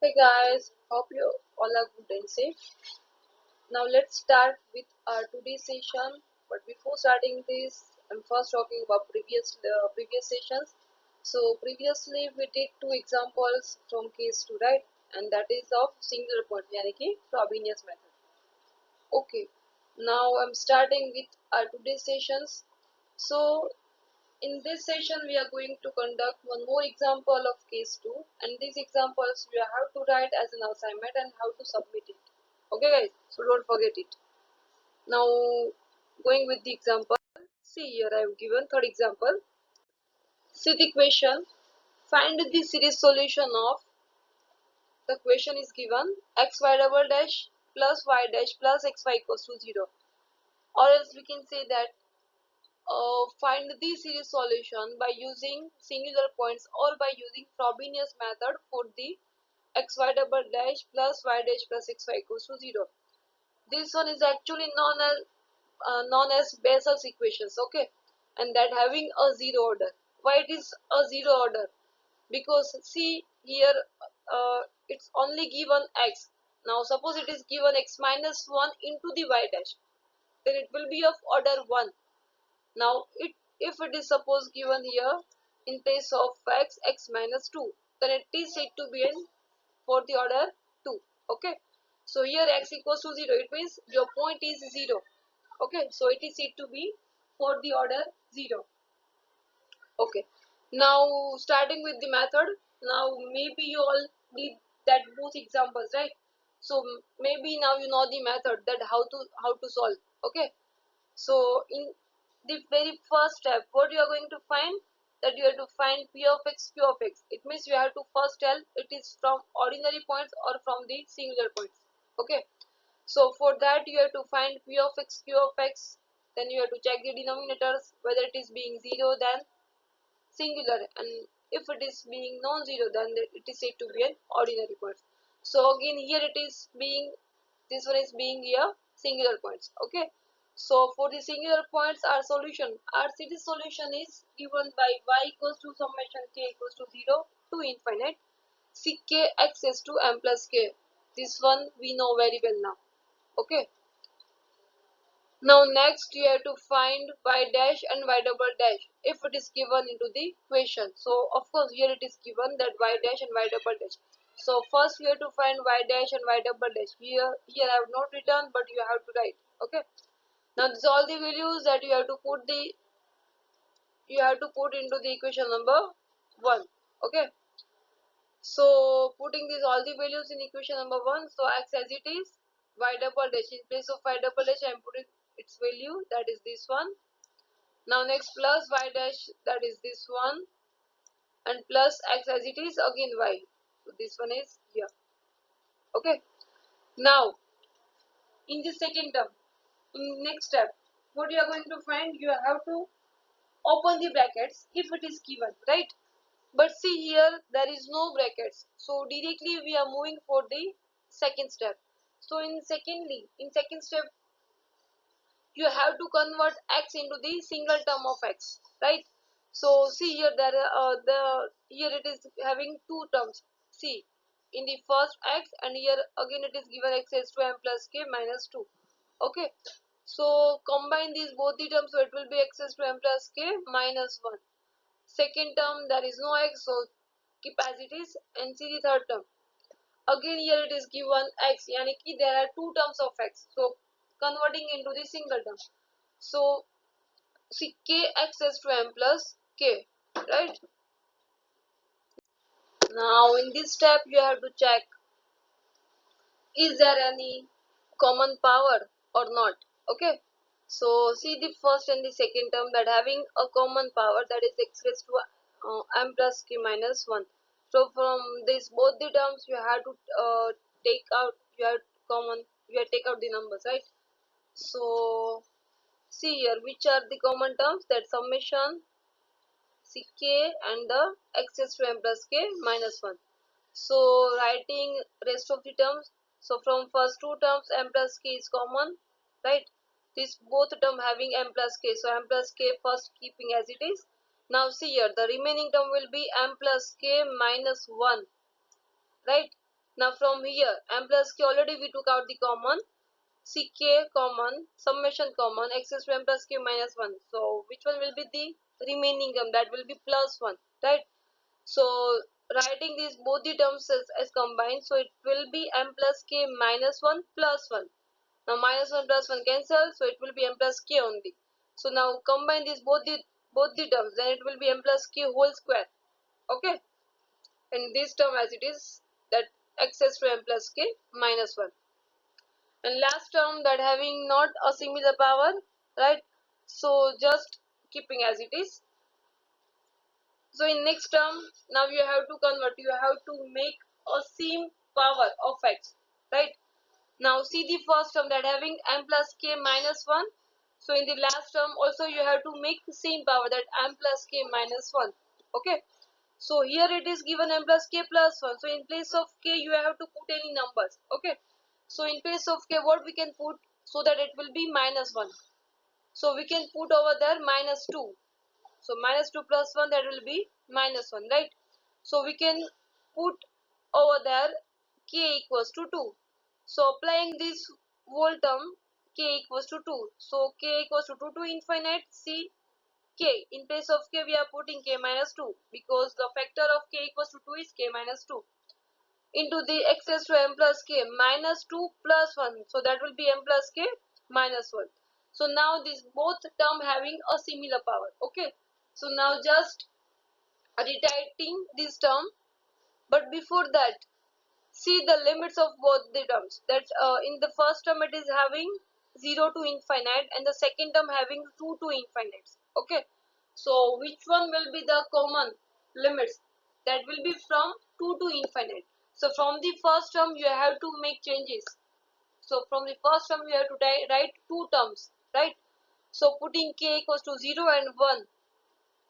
Hey guys, hope you all are good and safe. Now let's start with our today's session. But before starting this, I'm first talking about previous sessions. So previously we did two examples from case 2, right? And that is of singular point, यानी कि Frobenius method. Okay. Now I'm starting with our today's sessions. So in this session, we are going to conduct one more example of case 2, and these examples you have to write as an assignment and how to submit it. Okay guys, so don't forget it. Now going with the example, see here I have given third example. See the question, find the series solution of, the question is given xy double dash plus y dash plus xy equals to 0, or else we can say that find the series solution by using singular points or by using Frobenius method for the xy double dash plus y dash plus xy equals to 0. This one is actually known as Bessel's equations, okay, and that having a zero order. Why it is a zero order? Because see here, it's only given x. Now suppose it is given x minus 1 into the y dash, then it will be of order 1. Now if it is suppose given here in place of x minus 2, then it is said to be in for the order 2. Okay, so here x equals to 0, it means your point is 0. Okay, so it is said to be for the order 0. Okay, now starting with the method. Now maybe you all did that both examples, right? So maybe now you know the method, that how to solve. Okay, so in the very first step, what you are going to find, that you have to find p of x, q of x. It means you have to first tell it is from ordinary points or from the singular points. Okay, so for that you have to find p of x, q of x. Then you have to check the denominators, whether it is being 0 then singular, and if it is being non-zero then it is said to be an ordinary point. So again here it is being, this one is being here singular points. Okay, so for the singular points, our series solution is given by y equals to summation k equals to 0 to infinite ck x is to m plus k. This one we know very well now. Okay, now next you have to find y dash and y double dash if it is given into the equation. So of course here it is given that y dash and y double dash. So first we have to find y dash and y double dash. Here I have not written, but you have to write. Okay. Now these are all the values that you have to put into the equation number 1. Okay. So putting these all the values in equation number 1, so x as it is, y double dash, in place of y double dash I am putting its value, that is this one. Now next plus y dash, that is this one, and plus x as it is, again y. So this one is here. Okay. Now in the second term, in next step, what you are going to find, you have to open the brackets if it is given, right? But see here there is no brackets, so directly we are moving for the second step. So in second step you have to convert x into the single term of x, right? So see here there here it is having two terms. See, in the first x, and here again it is given x is to m plus k minus 2. Okay, so combine these both the terms, so it will be x is to m plus k minus 1. Second term there is no x, so keep as it is, and see the third term. Again here it is given x, yani ki there are two terms of x, so converting into the single term. So see kx is to m plus k, right? Now in this step you have to check, is there any common power or not. Okay, so see the first and the second term that having a common power, that is x raised to m plus k minus 1. So from this both the terms you have to take out, you have to take out the numbers, right? So see here which are the common terms, that summation ck and the x raised to m plus k minus 1. So writing rest of the terms, so from first two terms m plus k is common, right? This both term having m plus k, so m plus k first keeping as it is. Now see here the remaining term will be m plus k minus 1, right? Now from here m plus k already we took out the common, ck common, summation common, access to m plus k minus 1. So which one will be the remaining term? That will be plus 1, right? So writing these both the terms as combined, so it will be m plus k minus 1 plus 1. Now minus 1 plus 1 cancel, so it will be m plus k only. So now combine these both the terms, then it will be m plus k whole square. Okay, and this term as it is, that access to m plus k minus 1. And last term that having not a similar power, right? So just keeping as it is. So in next term, now you have to convert, you have to make a same power of x, right? Now see the first term that having m plus k minus 1. So in the last term also you have to make the same power, that m plus k minus 1. Okay. So here it is given m plus k plus 1. So in place of k you have to put any numbers. Okay. So in place of k what we can put, so that it will be minus 1. So we can put over there minus 2. So minus 2 plus 1, that will be minus 1, right? So we can put over there k equals to 2. So applying this whole term, k equals to 2. So k equals to 2 to infinite, see k. In place of k we are putting k minus 2, because the factor of k equals to 2 is k minus 2, into the excess to m plus k minus 2 plus 1. So that will be m plus k minus 1. So now these both term having a similar power. Okay. So now just rewriting this term, but before that see the limits of both the terms. That in the first term it is having 0 to infinite, and the second term having 2 to infinite. Okay. So which one will be the common limits? That will be from 2 to infinite. So from the first term you have to make changes. So from the first term you have to write two terms, right? So putting k equals to 0 and 1.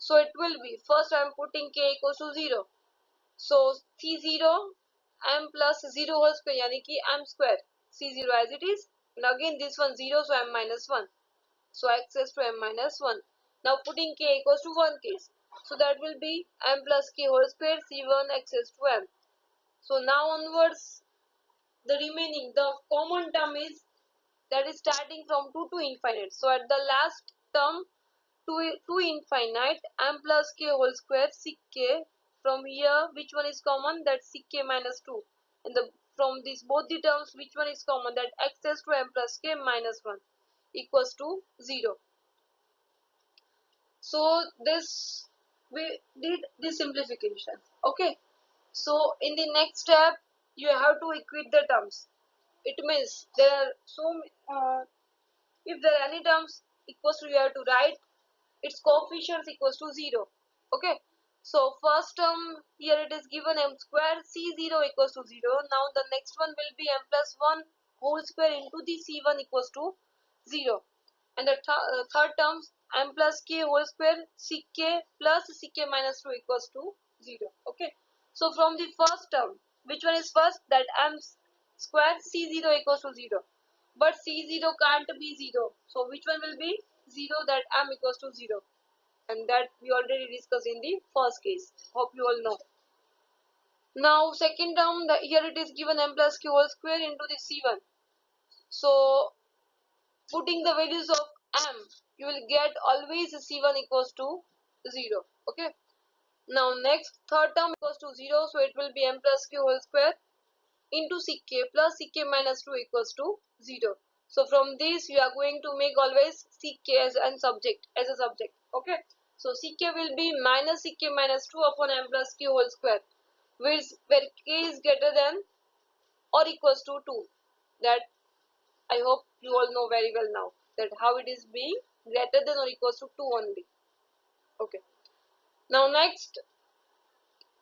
So it will be, first I am putting k equals to 0. So C0 m plus 0 whole square, yani ki m square, C0 as it is. And again this one 0, so m minus 1. So access to m minus 1. Now putting k equals to 1 case. So that will be m plus k whole square, C1 access to m. So now onwards, the remaining, the common term is, that is starting from 2 to infinite. So at the last term, to infinite, m plus k whole square sec k. From here which one is common? That sec k minus 2. And the from these both the terms which one is common? That access to m plus k minus 1 equals to 0. So this, we did the simplification. Okay. So in the next step you have to equate the terms. It means there are if there are any terms equals to, you have to write its coefficients equals to 0. Okay. So first term here it is given m square, c0 equals to 0. Now the next one will be m plus 1 whole square into the c1 equals to 0. And the third term m plus k whole square ck plus ck minus 2 equals to 0. Okay. So from the first term, which one is first? That m square c0 equals to 0. But c0 can't be 0. So which one will be 0? That m equals to 0. And that we already discussed in the first case. Hope you all know. Now second term, here it is given m plus q whole square into the c1. So putting the values of m, you will get always c1 equals to 0. Okay. Now next third term equals to 0. So it will be m plus q whole square into ck plus ck minus 2 equals to 0. So from this we are going to make always ck as a subject, okay. So ck will be minus ck minus 2 upon m plus q whole square, where k is greater than or equals to 2. That I hope you all know very well now, that how it is being greater than or equals to 2 only. Okay. Now next,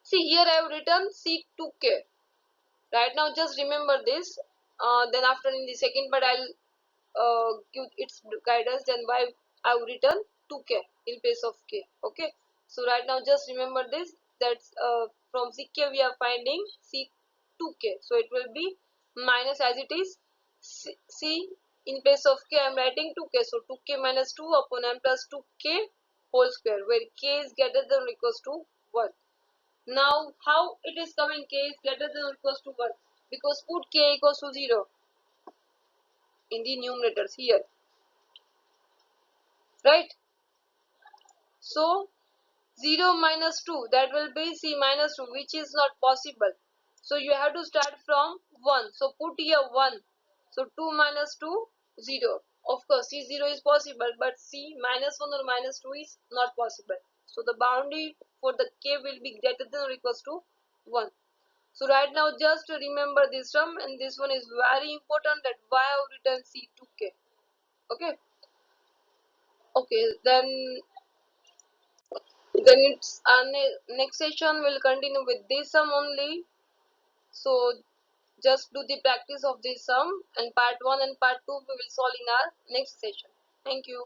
see here I have written c2k. Right now just remember this. Then after in the second part I'll give its guidance, then why I have written 2k in place of k. Okay. So right now just remember this, that's from ck we are finding c2k. So it will be minus, as it is c in place of k I am writing 2k. So 2k minus 2 upon m plus 2k whole square, where k is greater than or equals to 1. Now how it is coming k is greater than or equals to 1, because put k equals to 0 in the numerators here, right? So 0 minus 2, that will be c minus 2, which is not possible. So you have to start from 1. So put here 1. So 2 minus 2, 0. Of course, c0 is possible, but c minus 1 or minus 2 is not possible. So the boundary for the k will be greater than or equals to 1. So right now just remember this term, and this one is very important, that why I have written c2k. Okay. Okay, then it's our next session will continue with this sum only. So just do the practice of this sum, and part 1 and part 2 we will solve in our next session. Thank you.